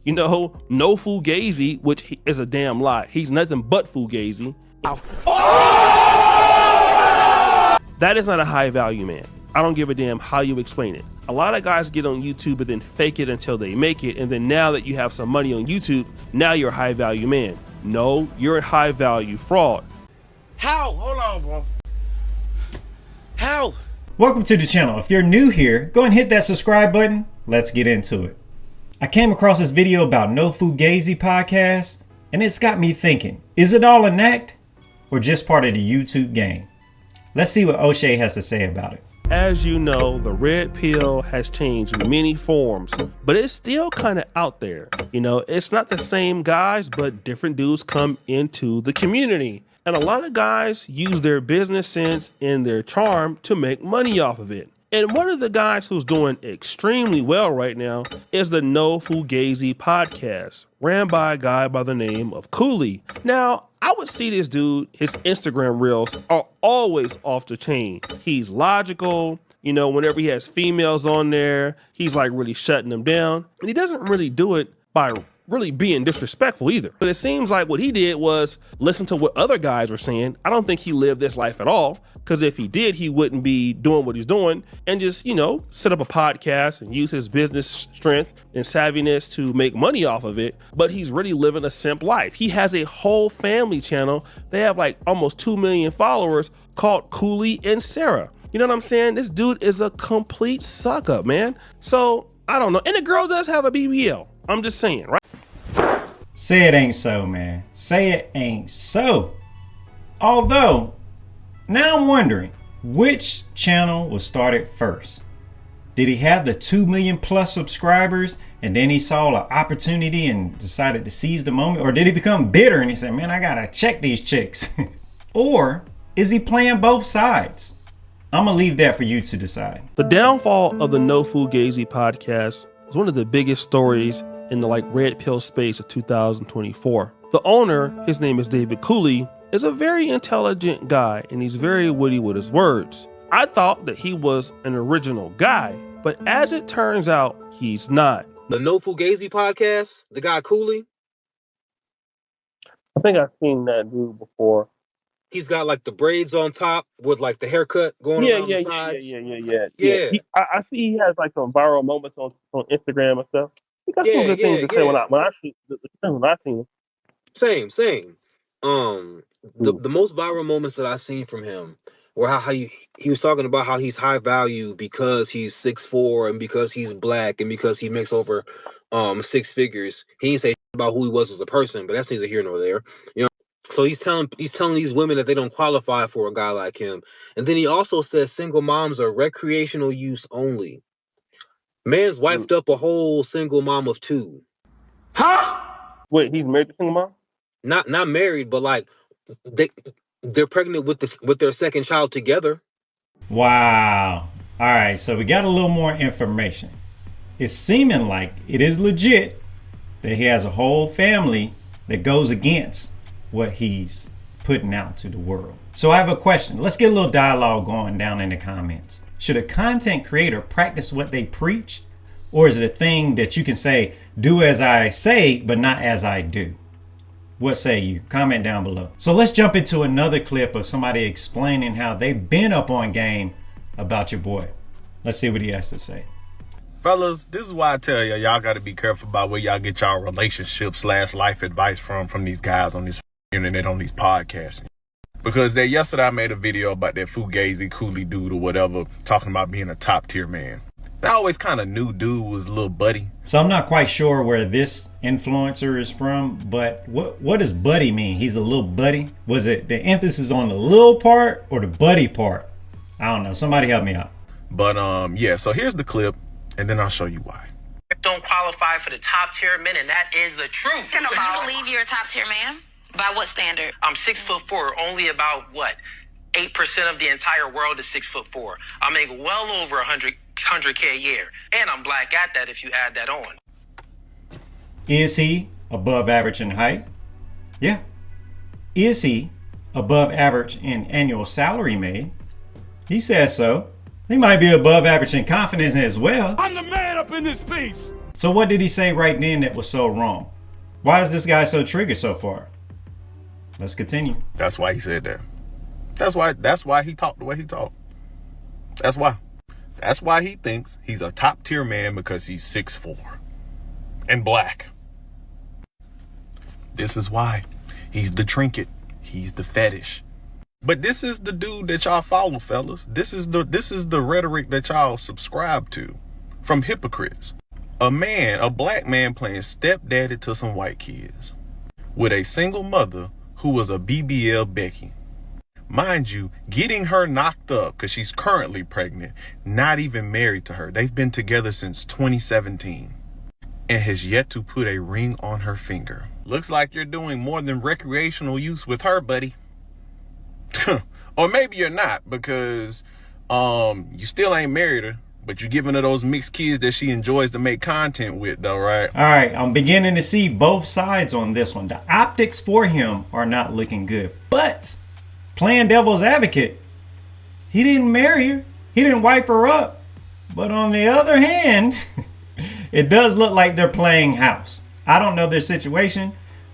You know, NoFugazee, which is a damn lie. He's nothing but Fugazi. That is not a high value man. I don't give a damn how you explain it. A lot of guys get on YouTube and then fake it until they make it. And then now that you have some money on YouTube, now you're a high value man. No, you're a high value fraud. How? Hold on, bro. How? Welcome to the channel. If you're new here, go and hit that subscribe button. Let's get into it. I came across this video about NoFugazee podcast, and it's got me thinking, is it all an act or just part of the YouTube game? Let's see what Oshay has to say about it. As you know, the red pill has changed many forms, but it's still kind of out there. You know, it's not the same guys, but different dudes come into the community. And a lot of guys use their business sense and their charm to make money off of it. And one of the guys who's doing extremely well right now is the NoFugazee podcast, ran by a guy by the name of Pearly. Now, I would see this dude, his Instagram reels are always off the chain. He's logical. You know, whenever he has females on there, he's like really shutting them down. And he doesn't really do it by really being disrespectful either. But it seems like what he did was listen to what other guys were saying. I don't think he lived this life at all, because if he did, he wouldn't be doing what he's doing and just, you know, set up a podcast and use his business strength and savviness to make money off of it. But he's really living a simp life. He has a whole family channel. They have like almost 2 million followers called Pearly and Sarah. You know what I'm saying? This dude is a complete suck up, man. So I don't know. And the girl does have a BBL. I'm just saying, right? Say it ain't so, man. Say it ain't so. Although, now I'm wondering, which channel was started first? Did he have the 2 million plus subscribers and then he saw an opportunity and decided to seize the moment? Or did he become bitter and he said, man, I gotta check these chicks? Or is he playing both sides? I'm gonna leave that for you to decide. The downfall of the NoFugazee podcast was one of the biggest stories in the Redpill space of 2024. The owner, his name is David Cooley, is a very intelligent guy and he's very witty with his words. I thought that he was an original guy, but as it turns out, he's not. The NoFugazee podcast, the guy Cooley. I think I've seen that dude before. He's got like the braids on top with like the haircut going around the sides. Yeah. I see he has like some viral moments on Instagram and stuff. He got some good things to say when I seen him. Same. The most viral moments that I've seen from him were how he was talking about how he's high value because he's 6'4" and because he's black and because he makes over 6 figures. He didn't say about who he was as a person, but that's neither here nor there. You know, so he's telling these women that they don't qualify for a guy like him. And then he also says single moms are recreational use only. Man's wifed up a whole single mom of 2. Huh? Wait, he's married to single mom? Not married, but like they're pregnant with their second child together. Wow. All right, so we got a little more information. It's seeming like it is legit that he has a whole family that goes against what he's putting out to the world. So I have a question. Let's get a little dialogue going down in the comments. Should a content creator practice what they preach? Or is it a thing that you can say, do as I say, but not as I do? What say you? Comment down below. So let's jump into another clip of somebody explaining how they've been up on game about your boy. Let's see what he has to say. Fellas, this is why I tell y'all got to be careful about where y'all get y'all relationship/life advice from these guys on this internet, on these podcasts. Because yesterday I made a video about that Fugazi Cooley dude or whatever, talking about being a top tier man. I always kind of knew dude was a little buddy. So I'm not quite sure where this influencer is from, but what does buddy mean? He's a little buddy? Was it the emphasis on the little part or the buddy part? I don't know. Somebody help me out. But yeah, so here's the clip and then I'll show you why. Don't qualify for the top tier men, and that is the truth. So you believe you're a top tier man? By what standard? I'm 6'4", only about what? 8% of the entire world is 6'4". I make well over 100K a year, and I'm black at that if you add that on. Is he above average in height? Yeah. Is he above average in annual salary made? He says so. He might be above average in confidence as well. I'm the man up in this piece. So what did he say right then that was so wrong? Why is this guy so triggered so far? Let's continue. That's why he said that. That's why he talked the way he talked. That's why. That's why he thinks he's a top tier man, because he's 6'4" and black. This is why. He's the trinket. He's the fetish. But this is the dude that y'all follow, fellas. This is the rhetoric that y'all subscribe to from hypocrites. A black man playing stepdaddy to some white kids with a single mother who was a BBL Becky. Mind you, getting her knocked up because she's currently pregnant, not even married to her. They've been together since 2017 and has yet to put a ring on her finger. Looks like you're doing more than recreational use with her, buddy. Or maybe you're not, because you still ain't married her, but you're giving her those mixed kids that she enjoys to make content with, though, right? All right, I'm beginning to see both sides on this one. The optics for him are not looking good, but playing devil's advocate, he didn't marry her. He didn't wipe her up. But on the other hand, it does look like they're playing house. I don't know their situation,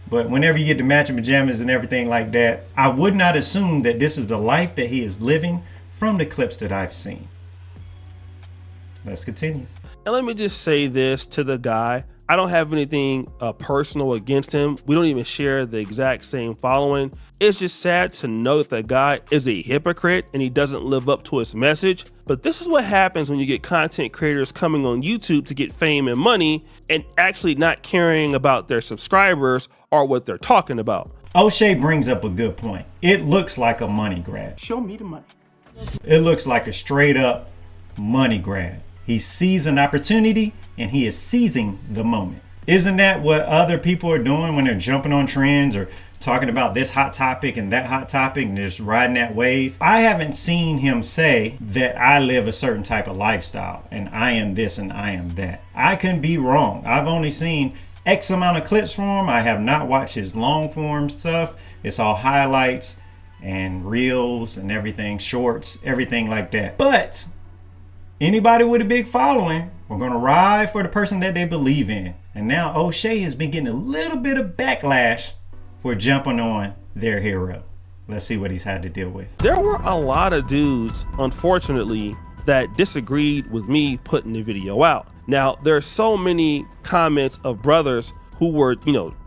but whenever you get the matching pajamas and everything like that, I would not assume that this is the life that he is living from the clips that I've seen. Let's continue. And let me just say this to the guy. I don't have anything personal against him. We don't even share the exact same following. It's just sad to know that the guy is a hypocrite and he doesn't live up to his message. But this is what happens when you get content creators coming on YouTube to get fame and money and actually not caring about their subscribers or what they're talking about. Oshay brings up a good point. It looks like a money grab. Show me the money. It looks like a straight up money grab. He sees an opportunity and he is seizing the moment. Isn't that what other people are doing when they're jumping on trends or talking about this hot topic and that hot topic and just riding that wave? I haven't seen him say that I live a certain type of lifestyle and I am this and I am that. I can be wrong. I've only seen X amount of clips from him. I have not watched his long form stuff. It's all highlights and reels and everything, shorts, everything like that. But anybody with a big following, we're going to ride for the person that they believe in. And now Oshay has been getting a little bit of backlash for jumping on their hero. Let's see what he's had to deal with. There were a lot of dudes, unfortunately, that disagreed with me putting the video out. Now, there are so many comments of brothers who were,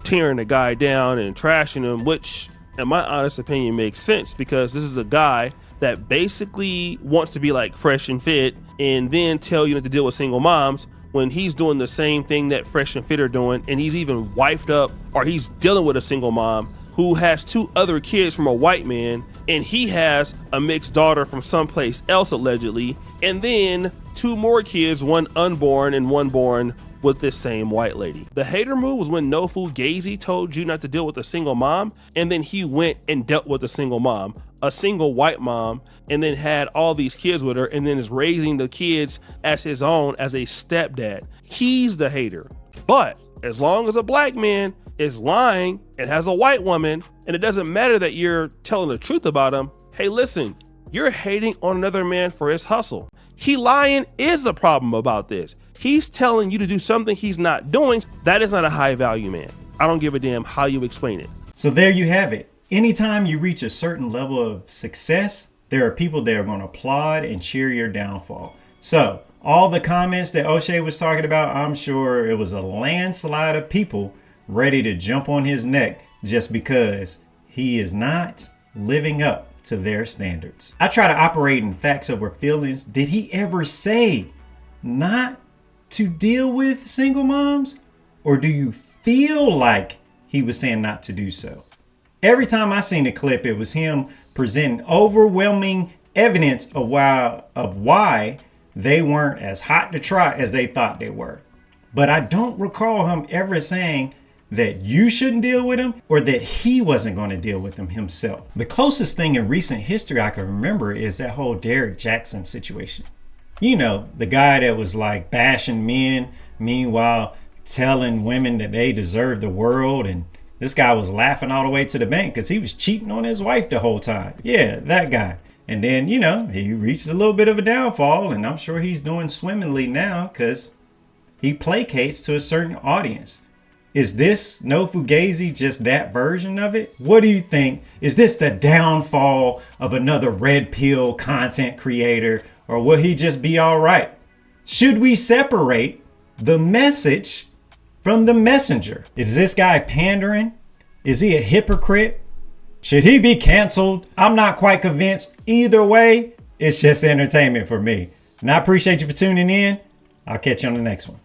tearing the guy down and trashing him, which, in my honest opinion, makes sense because this is a guy that basically wants to be like Fresh and Fit and then tell you not to deal with single moms when he's doing the same thing that Fresh and Fit are doing, and he's even wifed up, or he's dealing with a single mom who has 2 other kids from a white man, and he has a mixed daughter from someplace else allegedly, and then 2 more kids, 1 unborn and 1 born with this same white lady. The hater move was when NoFugazee told you not to deal with a single mom, and then he went and dealt with a single mom, a single white mom, and then had all these kids with her, and then is raising the kids as his own as a stepdad. He's the hater. But as long as a black man is lying and has a white woman, and it doesn't matter that you're telling the truth about him, hey, listen, you're hating on another man for his hustle. He lying is the problem about this. He's telling you to do something he's not doing. That is not a high value man. I don't give a damn how you explain it. So there you have it. Anytime you reach a certain level of success, there are people that are going to applaud and cheer your downfall. So all the comments that Oshay was talking about, I'm sure it was a landslide of people ready to jump on his neck just because he is not living up to their standards. I try to operate in facts over feelings. Did he ever say not to deal with single moms? Or do you feel like he was saying not to do so? Every time I seen the clip, it was him presenting overwhelming evidence of why they weren't as hot to trot as they thought they were. But I don't recall him ever saying that you shouldn't deal with him or that he wasn't going to deal with him himself. The closest thing in recent history I can remember is that whole Derek Jackson situation. The guy that was like bashing men, meanwhile telling women that they deserve the world, and this guy was laughing all the way to the bank because he was cheating on his wife the whole time. Yeah, that guy. And then, he reached a little bit of a downfall, and I'm sure he's doing swimmingly now because he placates to a certain audience. Is this NoFugazee just that version of it? What do you think? Is this the downfall of another red pill content creator, or will he just be all right? Should we separate the message from the messenger? Is this guy pandering? Is he a hypocrite? Should he be canceled? I'm not quite convinced. Either way, it's just entertainment for me. And I appreciate you for tuning in. I'll catch you on the next one.